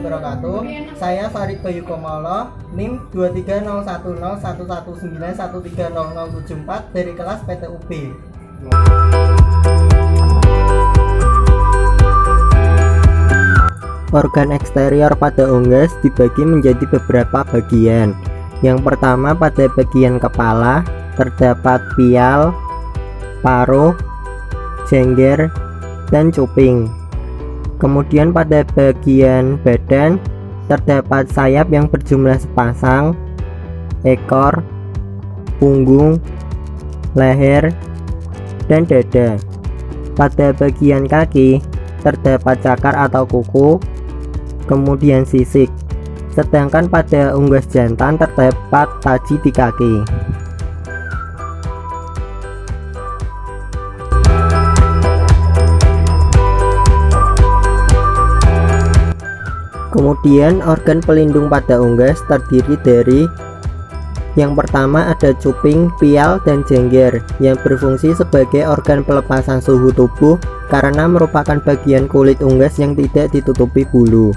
wabarakatuh. Saya Farid Bayu Komolo, NIM 230011191300074 dari kelas PTUB. Organ eksterior pada unggas dibagi menjadi beberapa bagian. Yang pertama, pada bagian kepala terdapat pial, paruh, jengger, dan cuping. Kemudian pada bagian badan terdapat sayap yang berjumlah sepasang, ekor, punggung, leher, dan dada. Pada bagian kaki terdapat cakar atau kuku, kemudian sisik. Sedangkan pada unggas jantan terdapat taji di kaki. Kemudian organ pelindung pada unggas terdiri dari yang pertama ada cuping, pial, dan jengger yang berfungsi sebagai organ pelepasan suhu tubuh karena merupakan bagian kulit unggas yang tidak ditutupi bulu.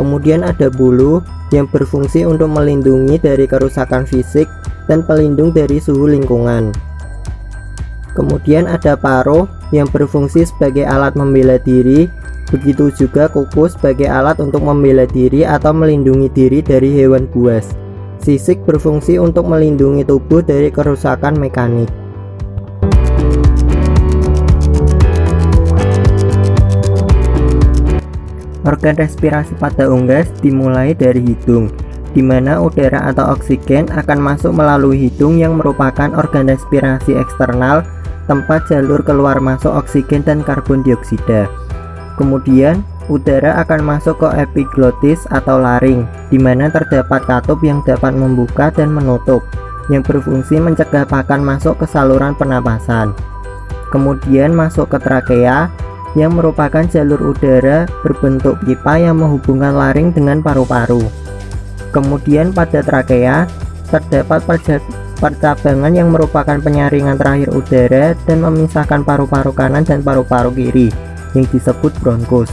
Kemudian ada bulu yang berfungsi untuk melindungi dari kerusakan fisik dan pelindung dari suhu lingkungan. Kemudian ada paruh yang berfungsi sebagai alat membela diri. Begitu juga kuku sebagai alat untuk membela diri atau melindungi diri dari hewan buas. Sisik berfungsi untuk melindungi tubuh dari kerusakan mekanik. Organ respirasi pada unggas dimulai dari hidung, di mana udara atau oksigen akan masuk melalui hidung yang merupakan organ respirasi eksternal, tempat jalur keluar masuk oksigen dan karbon dioksida. Kemudian, udara akan masuk ke epiglotis atau laring, di mana terdapat katup yang dapat membuka dan menutup, yang berfungsi mencegah pakan masuk ke saluran pernapasan. Kemudian masuk ke trakea, yang merupakan jalur udara berbentuk pipa yang menghubungkan laring dengan paru-paru. Kemudian pada trakea, terdapat percabangan yang merupakan penyaringan terakhir udara dan memisahkan paru-paru kanan dan paru-paru kiri, yang disebut bronkus.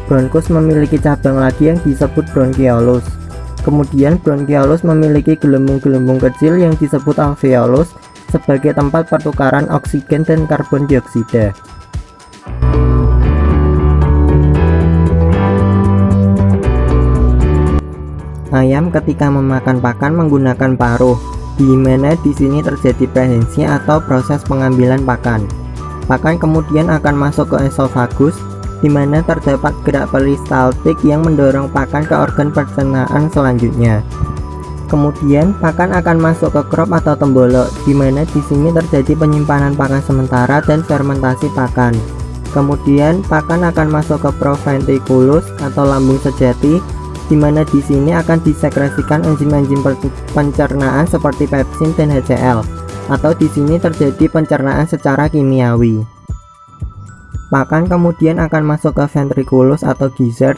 Bronkus memiliki cabang lagi yang disebut bronkiolus. Kemudian bronkiolus memiliki gelembung-gelembung kecil yang disebut alveolus sebagai tempat pertukaran oksigen dan karbon dioksida. Ayam ketika memakan pakan menggunakan paruh, di mana di sini terjadi prehensi atau proses pengambilan pakan. Pakan kemudian akan masuk ke esofagus, di mana terdapat gerak peristaltik yang mendorong pakan ke organ pencernaan selanjutnya. Kemudian pakan akan masuk ke crop atau tembolok, di mana di sini terjadi penyimpanan pakan sementara dan fermentasi pakan. Kemudian pakan akan masuk ke proventriculus atau lambung sejati, di mana di sini akan disekresikan enzim-enzim pencernaan seperti pepsin dan HCl. Atau di sini terjadi pencernaan secara kimiawi. Pakan kemudian akan masuk ke ventriculus atau gizzard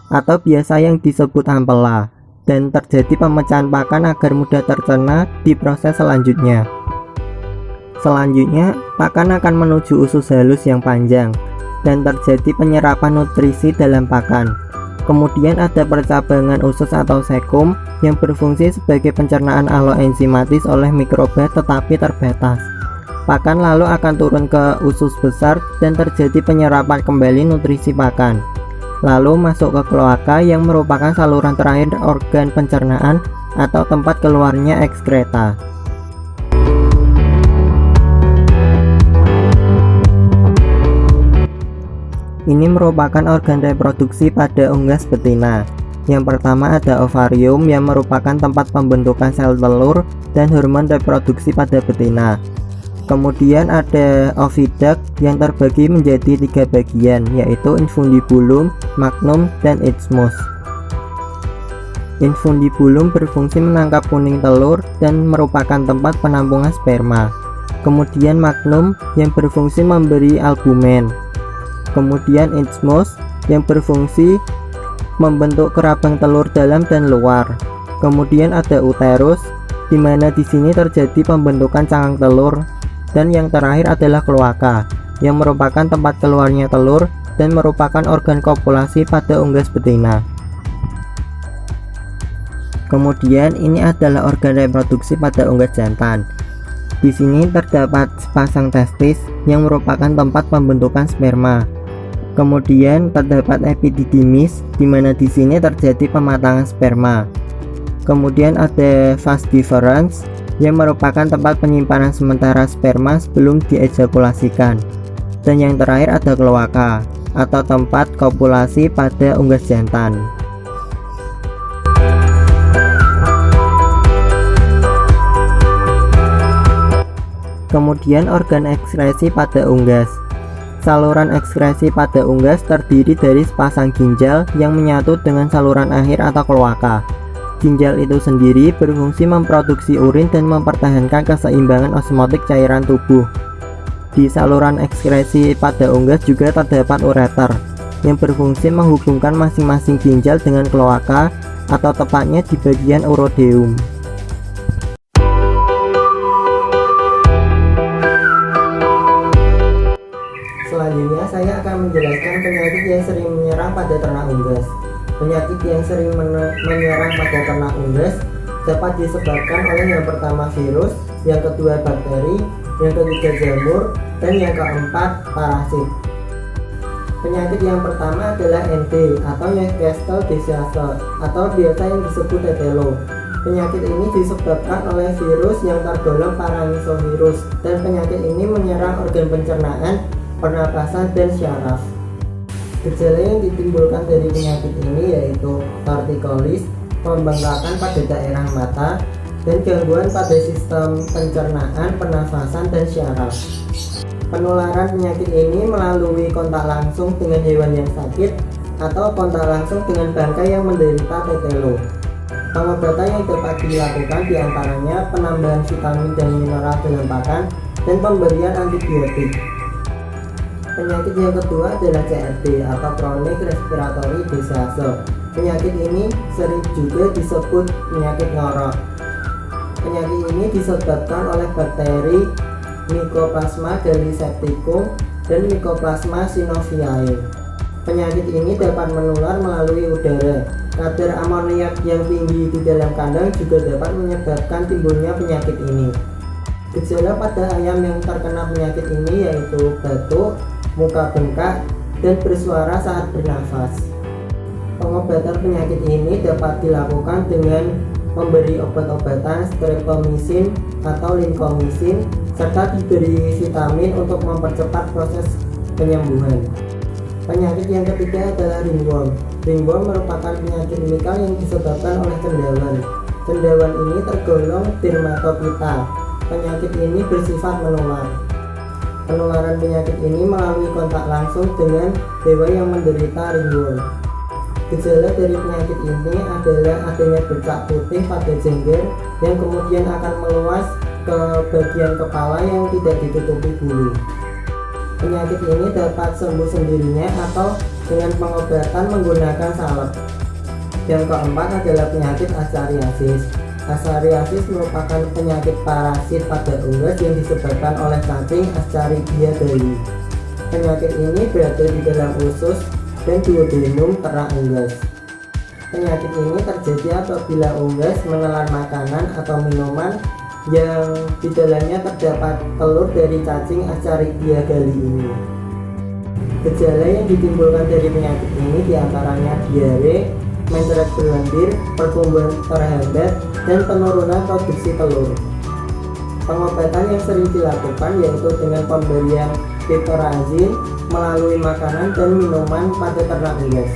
atau biasa yang disebut ampela, dan terjadi pemecahan pakan agar mudah tercerna di proses selanjutnya. Selanjutnya, pakan akan menuju usus halus yang panjang dan terjadi penyerapan nutrisi dalam pakan. Kemudian ada percabangan usus atau sekum yang berfungsi sebagai pencernaan aloenzimatis oleh mikroba tetapi terbatas. Pakan lalu akan turun ke usus besar dan terjadi penyerapan kembali nutrisi pakan. Lalu masuk ke kloaka yang merupakan saluran terakhir organ pencernaan atau tempat keluarnya ekskreta. Ini merupakan organ reproduksi pada unggas betina. Yang pertama ada ovarium yang merupakan tempat pembentukan sel telur dan hormon reproduksi pada betina. Kemudian ada oviduct yang terbagi menjadi 3 bagian, yaitu infundibulum, magnum, dan isthmus. Infundibulum berfungsi menangkap kuning telur dan merupakan tempat penampungan sperma. Kemudian magnum yang berfungsi memberi albumen. Kemudian isthmus yang berfungsi membentuk kerabang telur dalam dan luar. Kemudian ada uterus, di mana di sini terjadi pembentukan cangkang telur, dan yang terakhir adalah kloaka, yang merupakan tempat keluarnya telur dan merupakan organ kopulasi pada unggas betina. Kemudian ini adalah organ reproduksi pada unggas jantan. Di sini terdapat sepasang testis yang merupakan tempat pembentukan sperma. Kemudian terdapat epididymis, di mana di sini terjadi pematangan sperma. Kemudian ada vas deferens yang merupakan tempat penyimpanan sementara sperma sebelum diejakulasikan. Dan yang terakhir ada kloaka atau tempat kopulasi pada unggas jantan. Kemudian organ ekskresi pada unggas. Saluran ekskresi pada unggas terdiri dari sepasang ginjal yang menyatu dengan saluran akhir atau kloaka. Ginjal itu sendiri berfungsi memproduksi urin dan mempertahankan keseimbangan osmotik cairan tubuh. Di saluran ekskresi pada unggas juga terdapat ureter yang berfungsi menghubungkan masing-masing ginjal dengan kloaka atau tepatnya di bagian urodeum. Selanjutnya saya akan menjelaskan penyakit yang sering menyerang pada ternak unggas. Penyakit yang sering menyerang pada ternak unggas dapat disebabkan oleh yang pertama virus, yang kedua bakteri, yang ketiga jamur, dan yang keempat parasit. Penyakit yang pertama adalah ND atau Newcastle disease atau biasa yang disebut tetelo. Penyakit ini disebabkan oleh virus yang tergolong paramisovirus, dan penyakit ini menyerang organ pencernaan, pernapasan, dan syaraf. Gejala yang ditimbulkan dari penyakit ini yaitu tortikolis, pembengkakan pada daerah mata, dan gangguan pada sistem pencernaan, pernafasan, dan syaraf. Penularan penyakit ini melalui kontak langsung dengan hewan yang sakit atau kontak langsung dengan bangkai yang menderita tetelo. Pengobatan yang dapat dilakukan diantaranya penambahan vitamin dan mineral dalam pakan dan pemberian antibiotik. Penyakit yang kedua adalah CRD atau Chronic Respiratory Disease. Penyakit ini sering juga disebut penyakit ngorok. Penyakit ini disebabkan oleh bakteri Mycoplasma gallisepticum dan Mycoplasma synoviae. Penyakit ini dapat menular melalui udara. Kadar amoniak yang tinggi di dalam kandang juga dapat menyebabkan timbulnya penyakit ini. Gejala pada ayam yang terkena penyakit ini yaitu batuk, muka bengkak, dan bersuara saat bernafas. Pengobatan penyakit ini dapat dilakukan dengan memberi obat-obatan streptomycin atau lincomycin serta diberi vitamin untuk mempercepat proses penyembuhan. Penyakit yang ketiga adalah ringworm. Ringworm merupakan penyakit mikal yang disebabkan oleh cendawan. Cendawan ini tergolong dermatophyta. Penyakit ini bersifat menular. Penularan penyakit ini melalui kontak langsung dengan hewan yang menderita ringworm. Gejala dari penyakit ini adalah adanya bercak putih pada jengger yang kemudian akan meluas ke bagian kepala yang tidak ditutupi bulu. Penyakit ini dapat sembuh sendirinya atau dengan pengobatan menggunakan salep. Yang keempat adalah penyakit Ascariasis. Ascariasis merupakan penyakit parasit pada unggas yang disebabkan oleh cacing Ascaridia galli. Penyakit ini berada di dalam usus dan duodenum ternak unggas. Penyakit ini terjadi apabila unggas menelan makanan atau minuman yang di dalamnya terdapat telur dari cacing Ascaridia galli ini. Gejala yang ditimbulkan dari penyakit ini diantaranya diare, mencret berlendir, pertumbuhan terhambat, dan penurunan produksi telur. Pengobatan yang sering dilakukan yaitu dengan pemberian piperazine melalui makanan dan minuman pada ternak unggas.